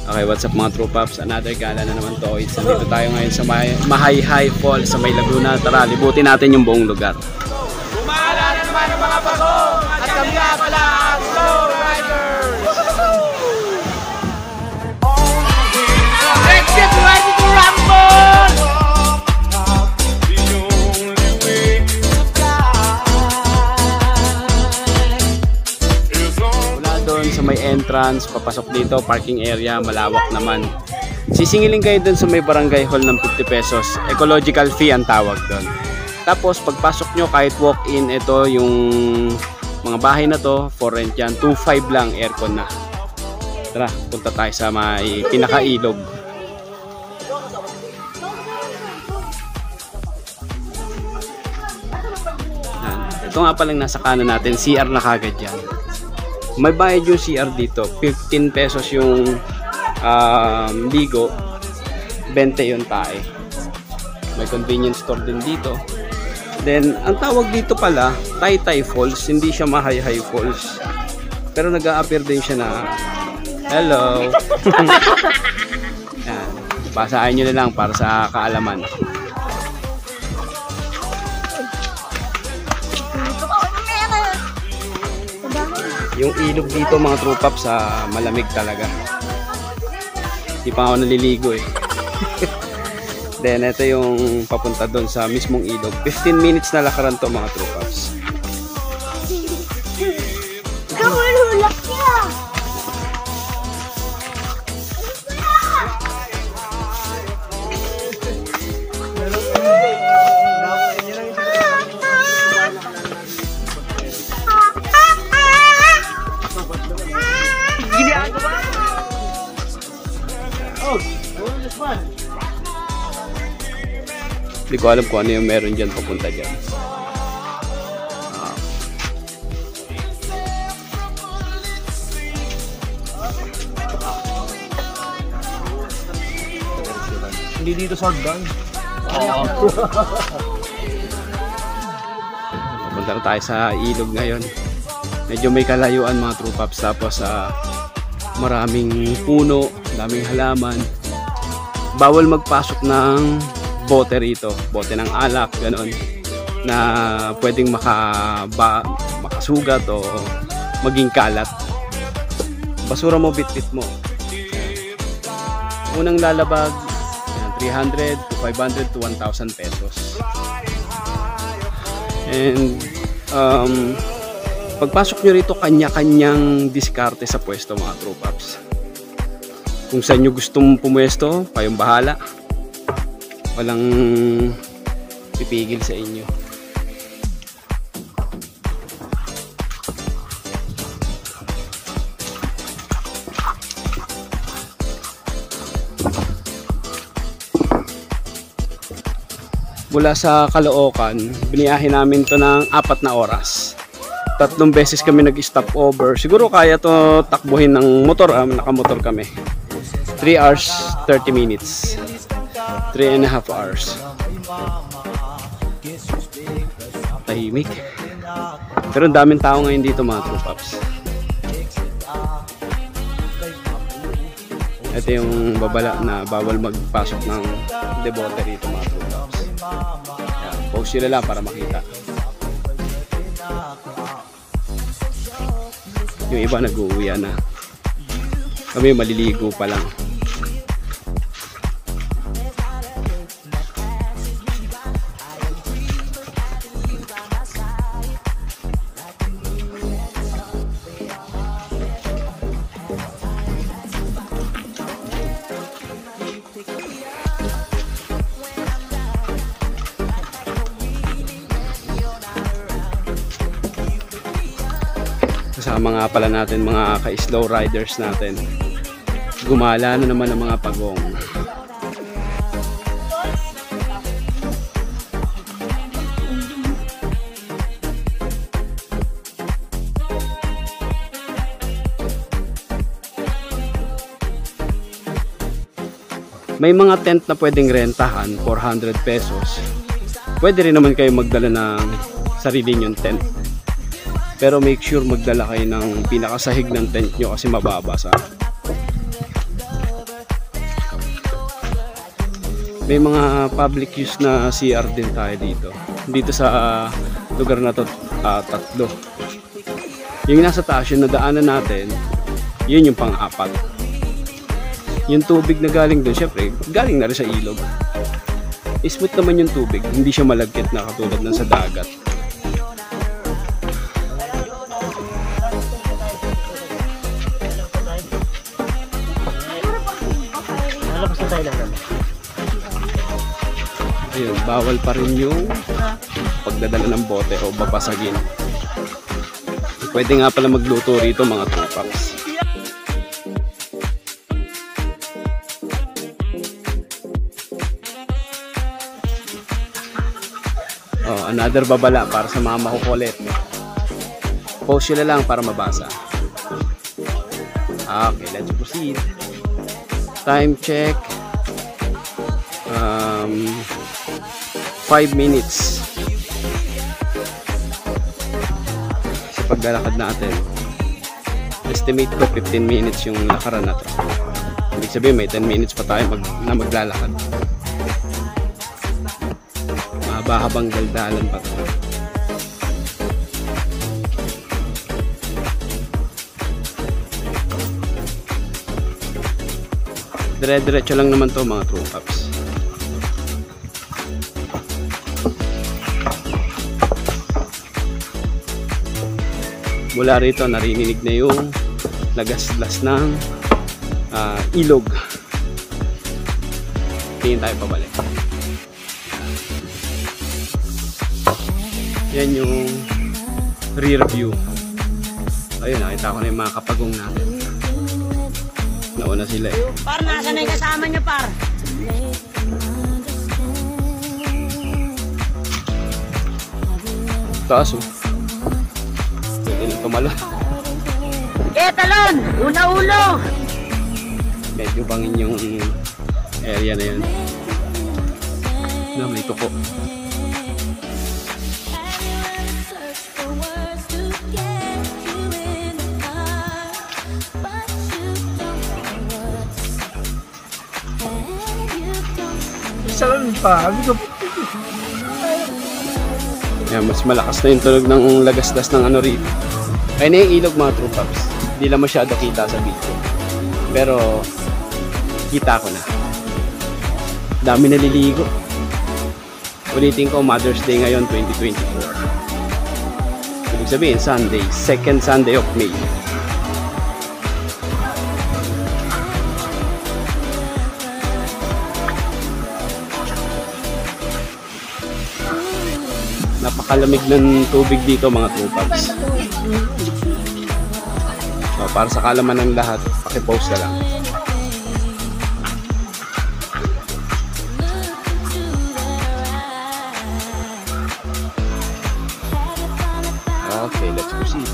Okay, what's up mga True Pops? Another gala na naman to. Dito tayo ngayon sa Mahayhay Falls sa May Laguna. Tara, libutin natin yung buong lugar. Gumala na naman ang mga bagong at kami nga pala ang Slow Riders! Let's get ready to rumble! Mula doon sa may entrance, papasok dito, parking area, malawak naman. Sisingilin kayo doon sa may barangay hall ng 50 pesos. Ecological fee ang tawag doon. Tapos pagpasok nyo kahit walk-in, ito yung mga bahay na to, for rent yan, 2.5 lang, aircon na. Tara, punta tayo sa may pinakailog. Ito nga palang nasa kanan natin, CR na kagad yan. May bayad yung CR dito, 15 pesos yung ligo, 20 yung tae. May convenience store din dito. Then, ang tawag dito pala, Tai Tai Falls, hindi siya Mahayhay Falls. Pero nag-a-appear din siya na, hello! Yan. Basahin nyo na lang para sa kaalaman. Yung ilog dito mga True Pops, malamig talaga. Hindi pa ako naliligo eh. Then ito yung papunta doon sa mismong ilog. 15 minutes na lakaran to mga True Pops. Kahululak niya! Hindi ko alam kung ano yung meron dyan papunta dyan. Hindi dito shotgun. Papunta na tayo sa ilog ngayon. Medyo may kalayuan mga True Pops. Tapos maraming puno, daming halaman. Bawal magpasok ng bote rito, bote ng alak, gano'n, na pwedeng makasugat o maging kalat. Basura mo, bit-bit mo. Unang lalabag, 300 to 500 to 1,000 pesos. And pagpasok nyo rito, kanya-kanyang diskarte sa pwesto mga True Pops. Kung saan nyo gustong pumwesto, kayong bahala. Walang pipigil sa inyo. Mula sa Caloocan, biniyahe namin to ng 4 na oras. 3 beses kami nag-stop over. Siguro kaya to takbuhin ng motor, nakamotor kami. 3 hours, 30 minutes. 3.5 hours. Tahimik. Pero ang daming tao ngayon dito mga True Pops. Ito yung babala na bawal magpasok ng debote rito mga True Pops. Post nyo lang para makita. Yung iba nag-uuwi na. Kami maliligo pa lang. Kasama nga pala natin mga ka-slow riders natin. Gumala na naman ang mga pagong. May mga tent na pwedeng rentahan, 400 pesos. Pwede rin naman kayo magdala ng sarili nyong tent. Pero make sure magdala kayo ng pinakasahig ng tent nyo kasi mababa sa May mga public use na CR din tayo dito. Dito sa lugar na to, tatlo. Yung nasa taas, yung nadaanan natin, yun yung pang-apat. Yung tubig na galing doon, syempre, galing na rin sa ilog. Smooth naman yung tubig, hindi siya malagkit na katulad ng sa dagat. Ayun, bawal pa rin yung pagdadala ng bote o babasagin. Pwede nga pala magluto rito mga tropax. Oh, another babala para sa mga makukulit. Post yun na lang para mabasa. Okay, let's proceed. Time check. 5 minutes sa paglalakad natin. Estimate ko 15 minutes yung lakaran na to. Ibig sabihin may 10 minutes pa tayo na maglalakad. Mahaba-habang daldalan pa to. Dire-diretso lang naman to mga true caps. Mula rito narinig na yung lagaslas ng ilog. Tingin tayo pabalik. Yan yung rear view. Ayun, nakita ko na yung mga kapagong natin. Nauna sila eh. Par, nasa na yung kasama niya, par? Taas oh. Pwede na tumalo. Talon! Una-ulo! Medyo bangin yung area na yun. Na may tuko. Saan pa? Yan, mas malakas na yung tunog ng lagasdas ng ano rito. Ayun na yung ilog mga true caps. Hindi lang masyado kita sa video. Pero kita ko na. Dami naliligo. Ulitin ko, Mother's Day ngayon 2024. Ibig sabihin Sunday, second Sunday of May. Napakalamig ng tubig dito mga true caps. So, para sa kalaman ng lahat, paki-post na lang. Okay, let's proceed.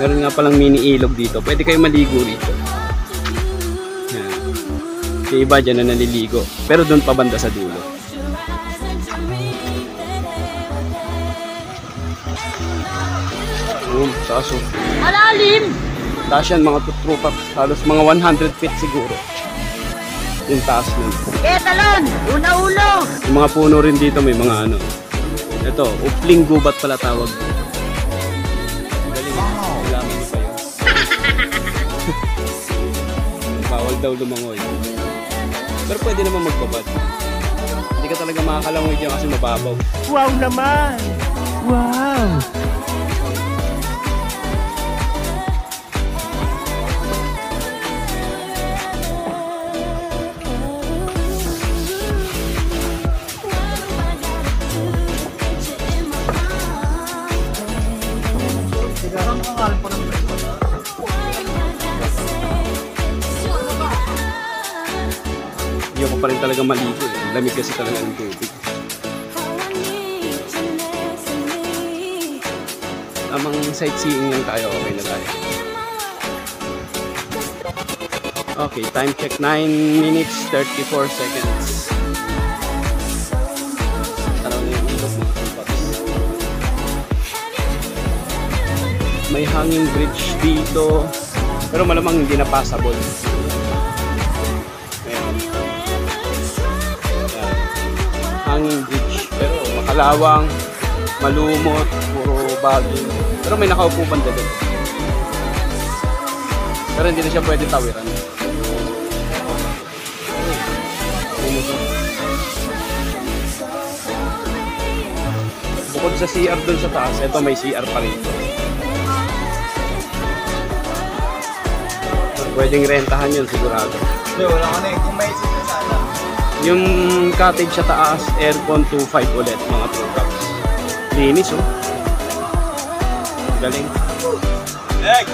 Meron nga palang mini ilog dito. Pwede kayo maligo rito. Yan. Yung iba dyan na naliligo. Pero doon pa banda sa dulo. Taas oh. Malalim! Taas yan mga tutrupa. Halos mga 100 feet siguro. Yung taas nun. Talon! Una-ulo! Yung mga puno rin dito may mga ano. Ito, upling gubat pala tawag. Galing. Alaman niyo pa yun. Bawal daw lumangoy. Pero pwede naman magbabad. Hindi ka talaga makakalangoy dyan kasi mababaw. Wow naman! Wow! Hindi ako pa rin talaga maligo eh. Lamig kasi talaga ng tubig. Amang sightseeing lang tayo, okay na tayo. Okay, time check 9 minutes 34 seconds. Taraw na yung ilog mga tupaps. May hanging bridge dito. Pero malamang hindi na passable. Ayan. Hanging bridge. Pero makalawang, malumot, puro bagay. Pero may nakaupo banda doon. Pero hindi na siya pwede tawiran. Bukod sa CR doon sa taas, ito may CR pa rin. Pwedeng rentahan yun sigurado. Hindi, wala ka na eh. Kung may isip sana. Yung cottage sa taas, aircon 2.5 ulit mga products. Linis oh. Galing. Leg!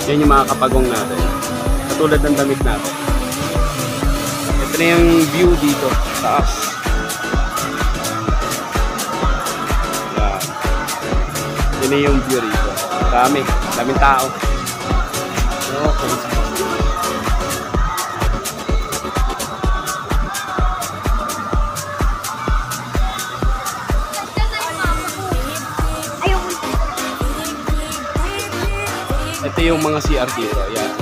Yan yung mga kapagong natin. Katulad ng damit natin. Ito na yung view dito, taas. Yan. Yan na yung view rito. Dami. Daming tao. Okay. Ito yung mga CR dito. Yan.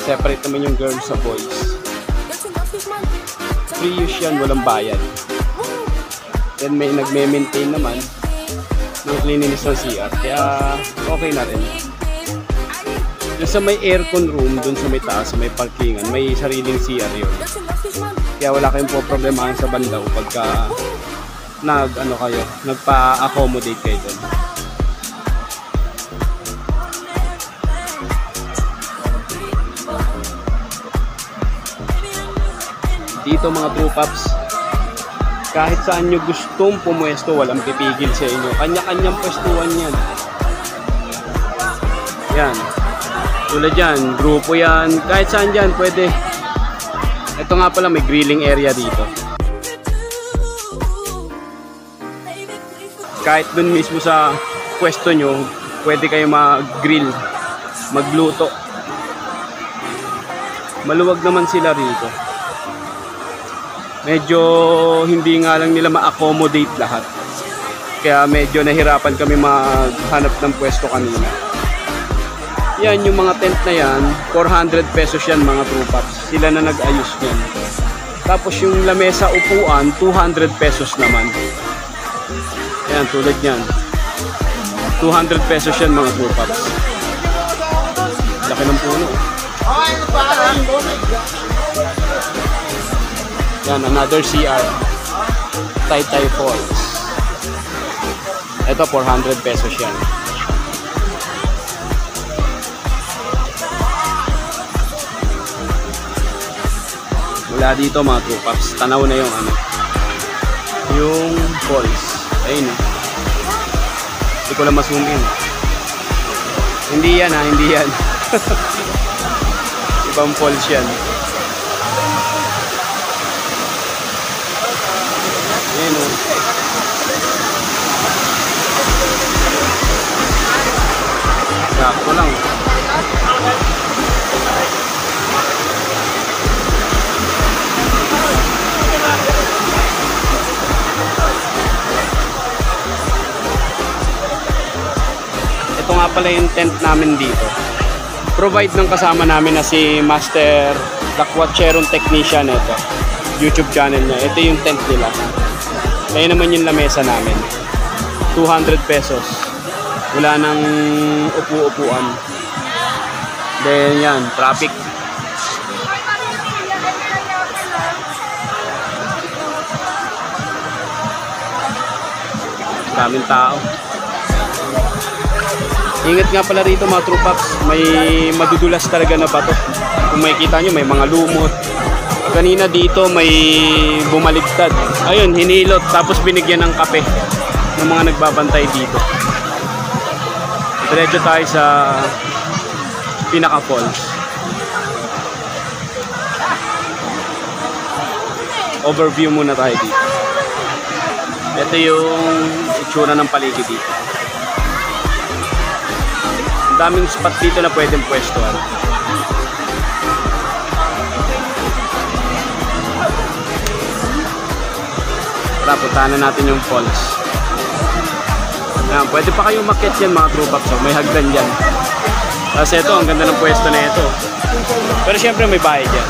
Separate naman yung girls sa boys. Free use yan, walang bayad. Then may nagme-maintain naman ng cleanliness ng CR. Kaya okay na rin. Yung sa may aircon room, dun sa may taas, sa may parkingan, may sariling CR yun. Kaya wala kayong problemahan sa bandaw pagka nagpa-accommodate kayo dun. Dito mga true pops, kahit saan nyo gustong pumuesto, walang pipigil sa inyo. Kanya-kanyang pwestuhan yan. Yan. Tulad yan, grupo yan. Kahit saan dyan, pwede. Ito nga pala, may grilling area dito. Kahit dun mismo sa pwesto nyo, pwede kayo mag-grill, magluto. Maluwag naman sila rito. Medyo hindi nga lang nila ma-accommodate lahat. Kaya medyo nahirapan kami maghanap ng pwesto kanina. Yan, yung mga tent na yan, 400 pesos yan mga true pops. Sila na nag-ayos yan. Tapos yung lamesa upuan, 200 pesos naman. Yan, tulad yan. 200 pesos yan mga true pops. Laki ng puno. Yan, another CR. Taytay Falls. Ito, 400 pesos yan. Mula dito mga true pops, tanaw na yung yung falls. Ayun eh. Hindi ko lang ma-zoom in. Hindi yan ha, hindi yan. Ibang falls yan. Ayun o. Sakto lang. Ito nga pala yung tent namin dito. Provide ng kasama namin na si Master Dakwatcheron Technician ito. YouTube channel niya. Ito yung tent nila. Kaya naman yung lamesa namin. 200 pesos. Wala nang upu-upuan. Then yan, traffic. Daming tao. Ingat nga pala rito mga true pops, may madudulas talaga na bato. Kung makikita nyo, may mga lumot. Kanina dito may bumaligtad. Ayun, hinilot tapos binigyan ng kape ng mga nagbabantay dito. Diretso tayo sa pinaka falls. Overview muna tayo dito. Ito yung itsura ng paligid dito. Daming spot dito na pwedeng pwestuhan. Tara, puntahan na natin yung falls. Ayan, pwede pa kayong umakyat yan mga true paps. May hagdan dyan. Tapos ito, ang ganda ng pwesto na ito. Pero syempre may bayad yan.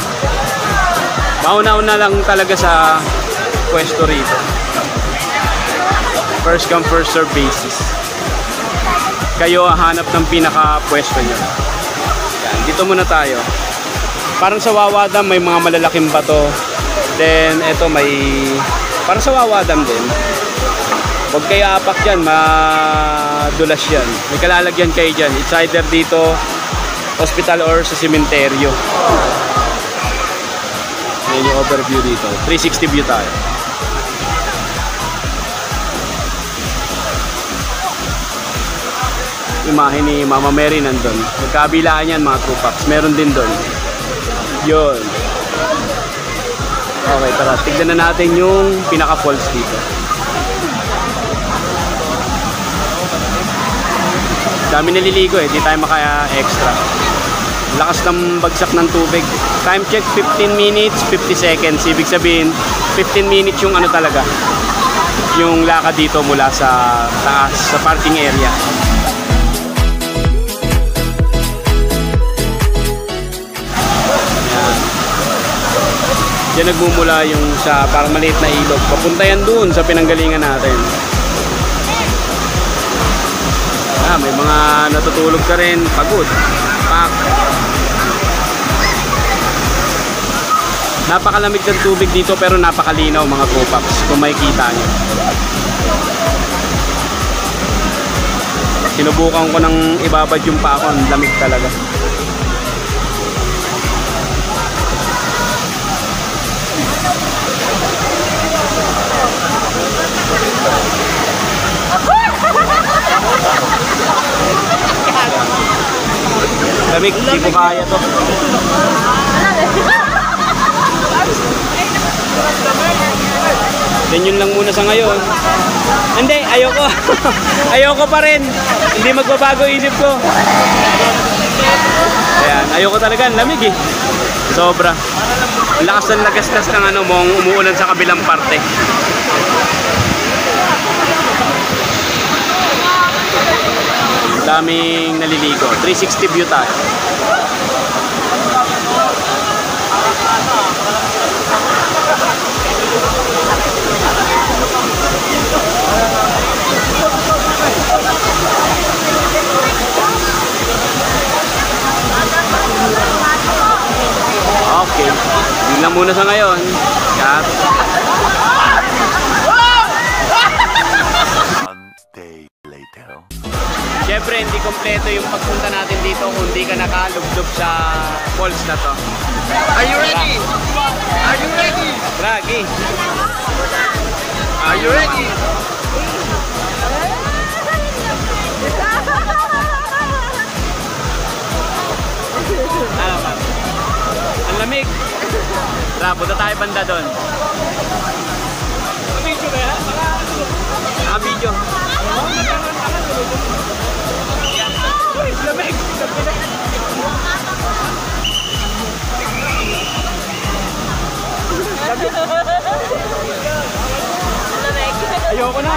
Mauna-una lang talaga sa pwesto rito. First come, first serve basis. Kayo hanap ng pinaka-pwesto nyo. Yan, dito muna tayo. Parang sa Wawadam may mga malalaking bato. Then ito may parang sa Wawadam din. Huwag kayo apak dyan, madulas yan. May kalalagyan kayo dyan. It's either dito, hospital or sa sementeryo. Ayan yung overview dito. 360 view tayo. Imahe ni Mama Mary nandun. Magkabilaan yan mga true paps. Meron din doon. Yun. Okay, tara. Tignan na natin yung pinaka-falls dito. Dami naliligo eh. Di tayo maka-extra. Lakas ng bagsak ng tubig. Time check 15 minutes, 50 seconds. Ibig sabihin, 15 minutes yung ano talaga. Yung lakad dito mula sa taas, sa parking area. Diyan nagmumula yung sa parang maliit na ilog. Papunta yan doon sa pinanggalingan natin. May mga natutulog ka rin. Pagod. Pak. Napakalamig ng tubig dito pero napakalinaw mga true paps kung makikita nyo. Sinubukan ko ng ibabad yung pa ako. Ang lamig talaga. Lamig, hindi ko kaya to. Then yun lang muna sa ngayon. Hindi, ayoko. Ayoko pa rin. Hindi magbabago isip ko. Ayan, ayoko talaga. Lamig eh. Sobra. Ang lakas ng lagastas ng ano mong umuulan sa kabilang parte. Daming naliligo. 360 view tayo. Okay. Yun lang muna sa ngayon. Cut. Siyempre, hindi kompleto yung pagpunta natin dito kung hindi ka nakalublob sa falls na to. Are you ready? Are you ready? Ragi. Are you ready? Ano ba? Ang lamig. Tara, punta tayo banda doon. Video ba yan? Naka-video. Uy, lamig! Ayoko na.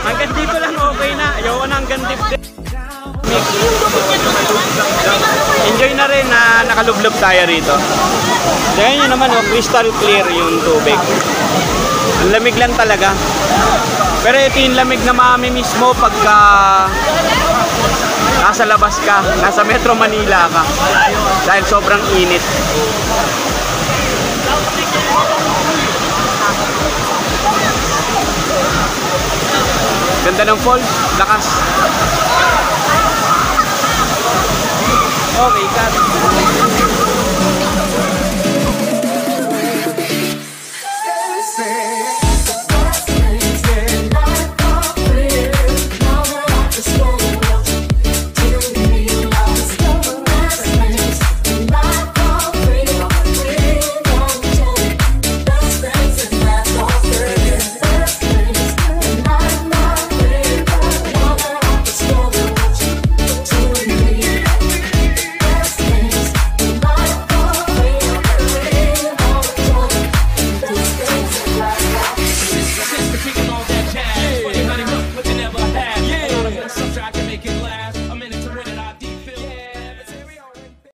Hanggang dito lang okay na. Ayoko na hanggang dito. Enjoy na rin na nakalublob tayo rito. Tingnan nyo naman, oh, crystal clear yung tubig. Ang lamig lang talaga. Pero ito yung lamig na mamimiss mo pagka nasa labas ka, nasa Metro Manila ka. Dahil sobrang init. Ganda ng falls, lakas. Okay, cut.